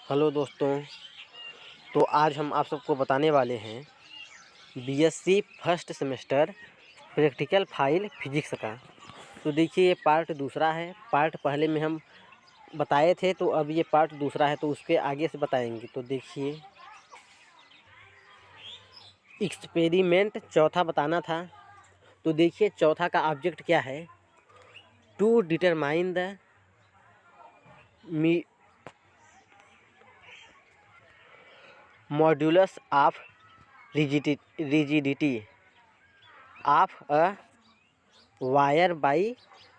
Hello दोस्तों। तो आज हम आप सबको बताने वाले हैं BSc first semester practical file physics का। तो देखिए ये पार्ट दूसरा है। पार्ट पहले में हम बताए थे, तो अब ये पार्ट दूसरा है, तो उसके आगे से बताएंगे। तो देखिए एक्सपेरिमेंट चौथा बताना था। तो देखिए चौथा का ऑब्जेक्ट क्या है, to determine the modulus of rigidity of a wire by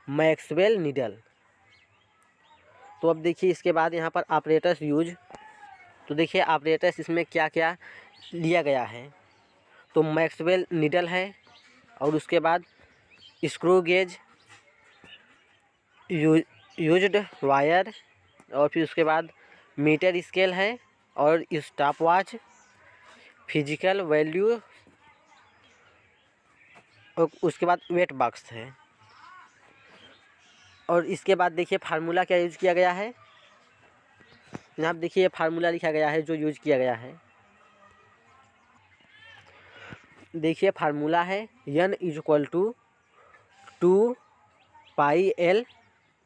Maxwell needle. तो अब देखिए इसके बाद यहाँ पर ऑपरेटर्स यूज। तो देखिए ऑपरेटर्स इसमें क्या क्या लिया गया है। तो मैक्सवेल नीडल है, और उसके बाद स्क्रू गेज, यूज्ड वायर, और फिर उसके बाद मीटर स्केल है, और स्टॉप वॉच, फिजिकल वैल्यू, और उसके बाद वेट बॉक्स है। और इसके बाद देखिए फार्मूला क्या यूज किया गया है। यहाँ पे देखिए फार्मूला लिखा गया है जो यूज किया गया है। देखिए फार्मूला है n = 2 पाई l,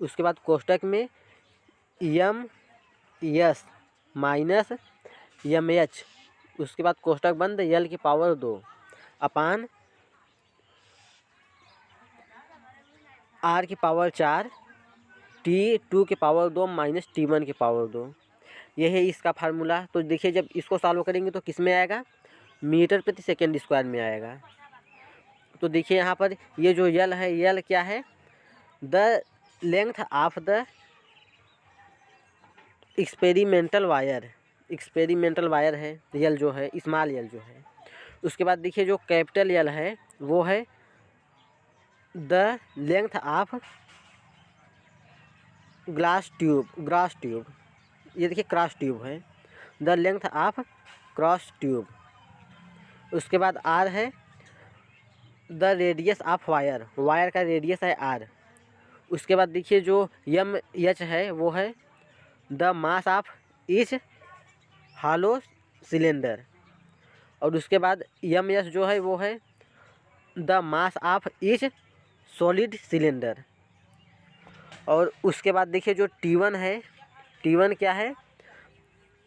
उसके बाद कोष्टक में m s minus m h, उसके बाद कोष्टक बंद l की पावर 2 अपान r की पावर 4 t2 की पावर 2 माइनस t1 की पावर 2। यह है इसका फार्मूला। तो देखिए जब इसको सॉल्व करेंगे तो किस में आएगा, मीटर प्रति सेकेंड स्क्वायर में आएगा। तो देखिए यहाँ पर ये जो यल है, यल क्या है, the length of the experimental wire है यल जो है, स्मॉल यल जो है। उसके बाद देखिए जो कैपिटल यल है वो है the length of glass tube. ये देखिए क्रॉस ट्यूब है, the length of cross tube. उसके बाद आर है द रेडियस ऑफ वायर का रेडियस है आर। उसके बाद देखिए जो यम एच है वो है the mass of each hollow cylinder. और उसके बाद यम एस जो है वो है the mass of each solid cylinder. और उसके बाद देखिए जो T1 है, T1 क्या है,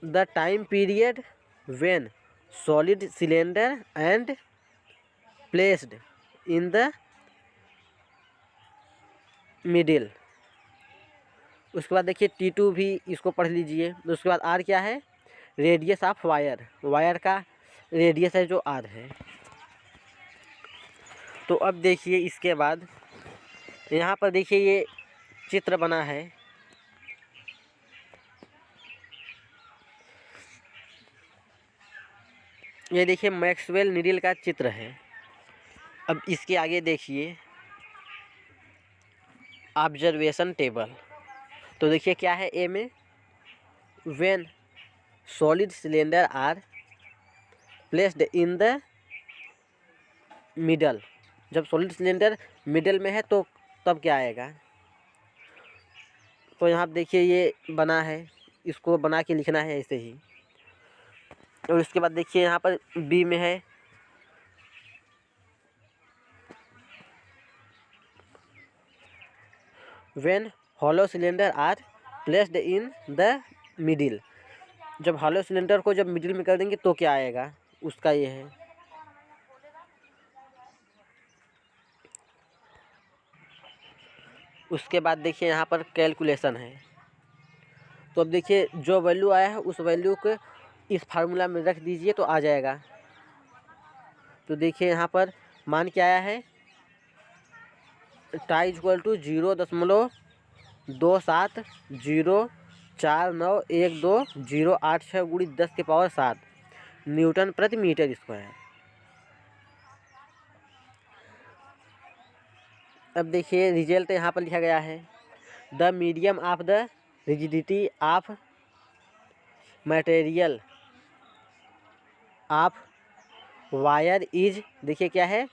the time period when solid cylinder and placed in the middle. उसके बाद देखिए T2 भी इसको पढ़ लीजिए। उसके बाद R क्या है, रेडियस ऑफ वायर का रेडियस है जो R है। तो अब देखिए इसके बाद यहाँ पर देखिए ये चित्र बना है। ये देखिए मैक्सवेल नीडल का चित्र है। अब इसके आगे देखिए ऑब्जर्वेशन टेबल। तो देखिए क्या है ए में, when solid cylinder are placed in the middle. जब सॉलिड सिलेंडर मिडल में है तो तब क्या आएगा। तो यहाँ देखिए ये बना है, इसको बना के लिखना है ऐसे ही। और इसके बाद देखिए यहाँ पर बी में है when hollow cylinder are placed in the middle. जब हॉलो सिलेंडर को जब मिडिल में कर देंगे तो क्या आएगा, उसका ये है। उसके बाद देखिए यहाँ पर कैलकुलेशन है। तो अब देखिए जो वैल्यू आया है उस वैल्यू को इस फार्मूला में रख दीजिए तो आ जाएगा। तो देखिए यहाँ पर मान क्या आया है, टाई = 0.02704912086 न्यूटन प्रति मीटर स्क्वायर। अब देखिए रिजल्ट यहाँ पर लिखा गया है, the medium of the rigidity of material of wire is, देखिए क्या है,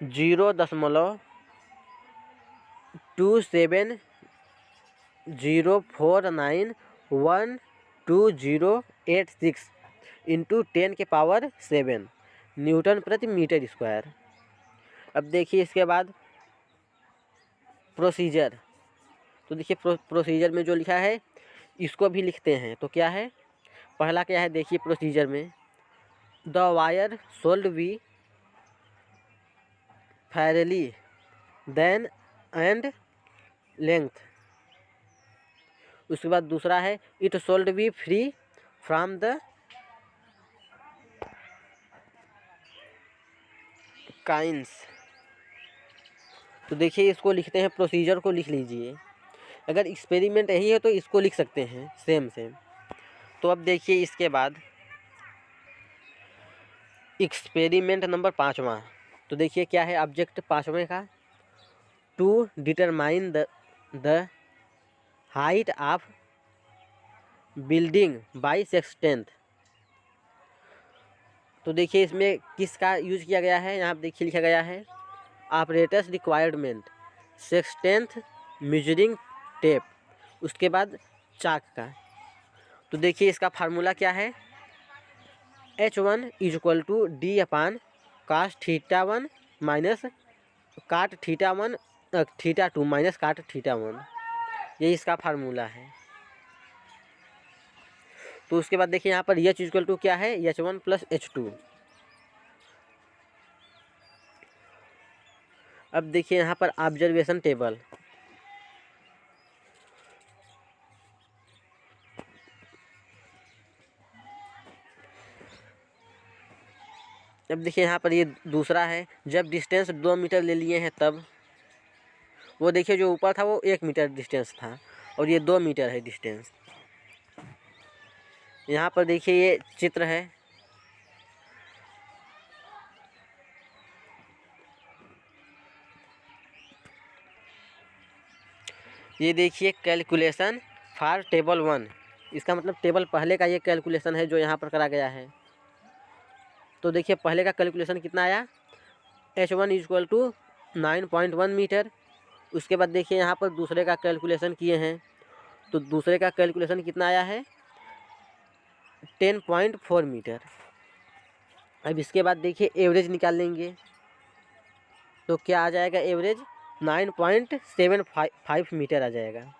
0.2 2704912086 इंटू 10⁻7 न्यूटन प्रति मीटर स्क्वायर। अब देखिए इसके बाद प्रोसीजर। तो देखिए प्रोसीजर में जो लिखा है इसको भी लिखते हैं। तो क्या है, पहला क्या है देखिए प्रोसीजर में, the wire should be fairly then and length. उसके बाद दूसरा है it should be free from the kinks. तो देखिए इसको लिखते हैं, प्रोसीजर को लिख लीजिए। अगर एक्सपेरिमेंट यही है तो इसको लिख सकते हैं सेम। तो अब देखिए इसके बाद एक्सपेरिमेंट नंबर 5वां। तो देखिए क्या है ऑब्जेक्ट 5वें का, to determine the height of building by sextant. तो देखिए इसमें किसका यूज किया गया है, यहाँ पर देखिए लिखा गया है ऑपरेटर्स रिक्वायरमेंट, सेक्सटेंथ, मेजरिंग टेप, उसके बाद चाक का। तो देखिए इसका फार्मूला क्या है, H1 = D/cos θ1 minus cot θ1 θ2 minus cot θ1, यही इसका फार्मूला है। तो उसके बाद देखिए यहाँ पर H = क्या है, H1 + H2। अब देखिए यहाँ पर ऑब्जर्वेशन टेबल। अब देखिए यहाँ पर ये दूसरा है, जब डिस्टेंस 2 मीटर ले लिए हैं तब। वो देखिए जो ऊपर था वो 1 मीटर डिस्टेंस था और ये 2 मीटर है डिस्टेंस। यहाँ पर देखिए ये चित्र है, ये देखिए कैलकुलेशन फॉर टेबल 1। इसका मतलब टेबल पहले का ये कैलकुलेशन है जो यहाँ पर करा गया है। तो देखिए पहले का कैलकुलेशन कितना आया, H1 = 9.1 मीटर। उसके बाद देखिए यहाँ पर दूसरे का कैलकुलेशन किए हैं, तो दूसरे का कैलकुलेशन कितना आया है, 10.4 मीटर। अब इसके बाद देखिए एवरेज निकाल लेंगे, तो क्या आ जाएगा एवरेज, 9.75 मीटर आ जाएगा।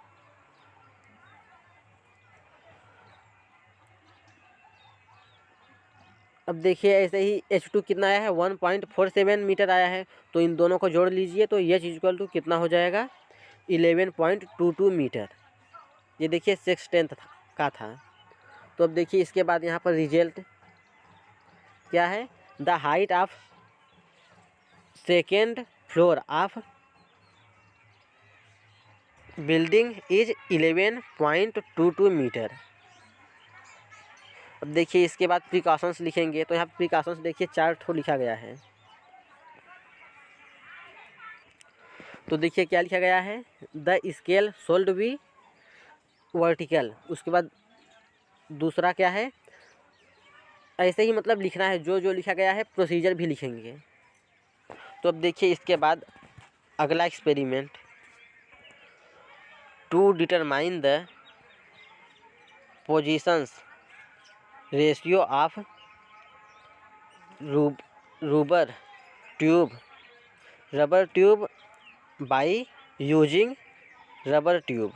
अब देखिए ऐसे ही H2 कितना आया है, 1.47 मीटर आया है। तो इन दोनों को जोड़ लीजिए तो H = कितना हो जाएगा, 11.22 मीटर। ये देखिए सेक्सटेंथ का था। तो अब देखिए इसके बाद यहाँ पर रिजल्ट क्या है, the height of second floor of building is 11.22 meter. अब देखिए इसके बाद प्रिकॉशंस लिखेंगे, तो यहाँ प्रिकॉशंस देखिए 4 ठो लिखा गया है। तो देखिए क्या लिखा गया है, the scale should be vertical. उसके बाद दूसरा क्या है, ऐसे ही मतलब लिखना है, जो जो लिखा गया है प्रोसीजर भी लिखेंगे। तो अब देखिए इसके बाद अगला experiment, to determine the Poisson's ratio of rubber tube by using rubber tube.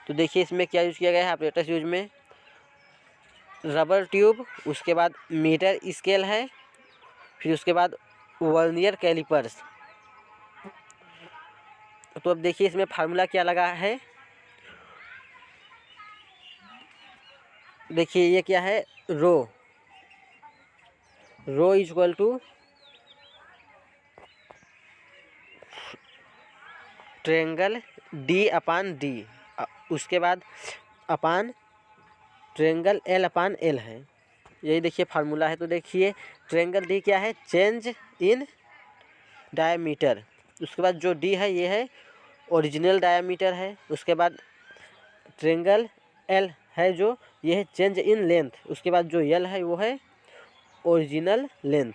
तो देखिए इसमें क्या यूज़ किया गया है, ऑपरेटर्स यूज में रबर ट्यूब, उसके बाद मीटर स्केल है, फिर उसके बाद वर्नियर कैलिपर्स। तो अब देखिए इसमें फार्मूला क्या लगा है, देखिए ये क्या है, रो = ट्रेंगल D/D, उसके बाद अपान ट्रेंगल L/L है। यही देखिए फार्मूला है। तो देखिए ट्रेंगल D क्या है, चेंज इन डायमीटर। उसके बाद जो D है ये है ओरिजिनल डायमीटर है। उसके बाद ट्रेंगल L है जो ये है चेंज इन लेंथ। उसके बाद जो L है वो है ओरिजिनल लेंथ।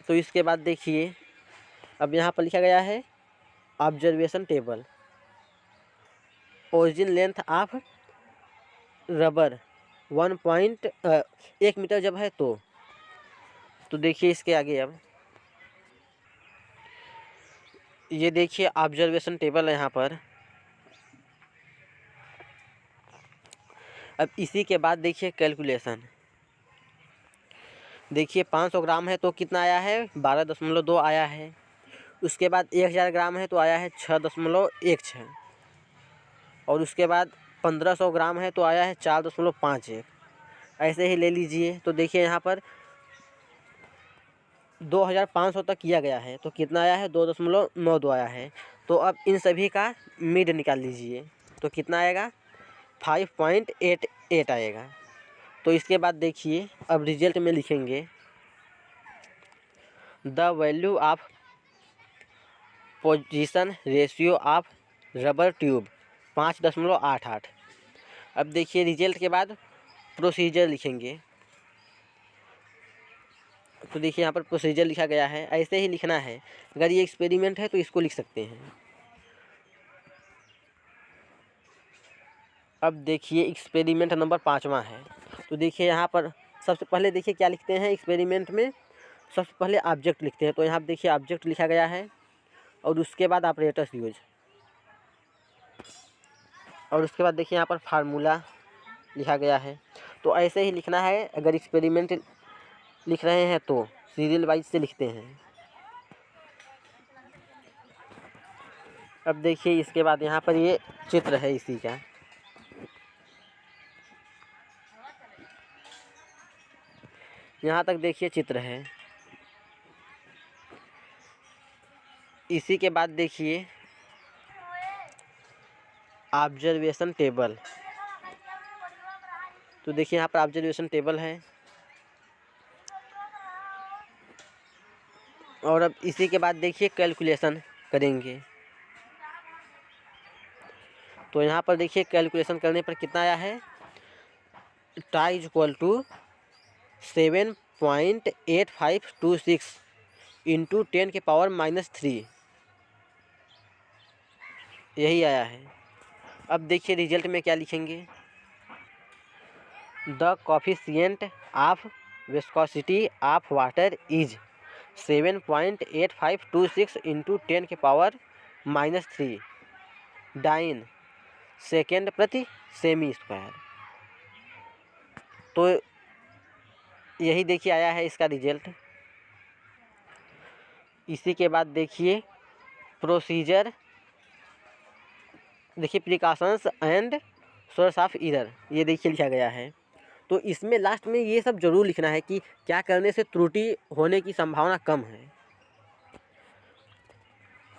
तो इसके बाद देखिए अब यहाँ पर लिखा गया है observation table, origin length of rubber 1 meter जब है तो देखिए इसके आगे अब ये देखिए ऑब्जर्वेशन टेबल है यहाँ पर। अब इसी के बाद देखिए कैलकुलेशन, देखिए 500 ग्राम है तो कितना आया है 12.2 आया है। उसके बाद 1000 ग्राम है तो आया है 6.16। और उसके बाद 1500 ग्राम है तो आया है 4.51। ऐसे ही ले लीजिए तो देखिए यहाँ पर 2500 तक किया गया है तो कितना आया है 2.92 आया है। तो अब इन सभी का मिड निकाल लीजिए तो कितना आएगा 5.88 आएगा। तो इसके बाद देखिए अब रिजल्ट में लिखेंगे the value of position ratio of rubber tube 5.88। अब देखिए रिजल्ट के बाद प्रोसीजर लिखेंगे तो देखिए यहाँ पर प्रोसीजर लिखा गया है, ऐसे ही लिखना है। अगर ये एक्सपेरिमेंट है तो इसको लिख सकते हैं। अब देखिए एक्सपेरिमेंट नंबर 5वां है तो देखिए यहाँ पर सबसे पहले देखिए क्या लिखते हैं एक्सपेरिमेंट में, सबसे पहले ऑब्जेक्ट लिखते हैं। तो यहाँ पर देखिए ऑब्जेक्ट लिखा गया है और उसके बाद ऑपरेटर्स यूज, और उसके बाद देखिए यहाँ पर फार्मूला लिखा गया है। तो ऐसे ही लिखना है। अगर एक्सपेरिमेंट लिख रहे हैं तो सीरियल वाइज से लिखते हैं। अब देखिए इसके बाद यहाँ पर ये चित्र है इसी का, यहाँ तक देखिए चित्र है। इसी के बाद देखिए ऑब्जर्वेशन टेबल, तो देखिए यहाँ पर ऑब्जर्वेशन टेबल है। और अब इसी के बाद देखिए कैलकुलेशन करेंगे तो यहाँ पर देखिए कैलकुलेशन करने पर कितना आया है टाई इक्वल टू 7.8526 इंटू 10 के पावर -3, यही आया है। अब देखिए रिजल्ट में क्या लिखेंगे the coefficient of viscosity of water is 7.8526 into 10 के पावर -3 डाइन सेकेंड प्रति सेमी स्क्वायर। तो यही देखिए आया है इसका रिजल्ट। इसी के बाद देखिए प्रोसीजर, देखिए precautions and source of error, ये देखिए लिखा गया है। तो इसमें लास्ट में ये सब जरूर लिखना है कि क्या करने से त्रुटि होने की संभावना कम है।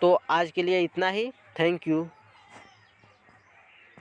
तो आज के लिए इतना ही, थैंक यू।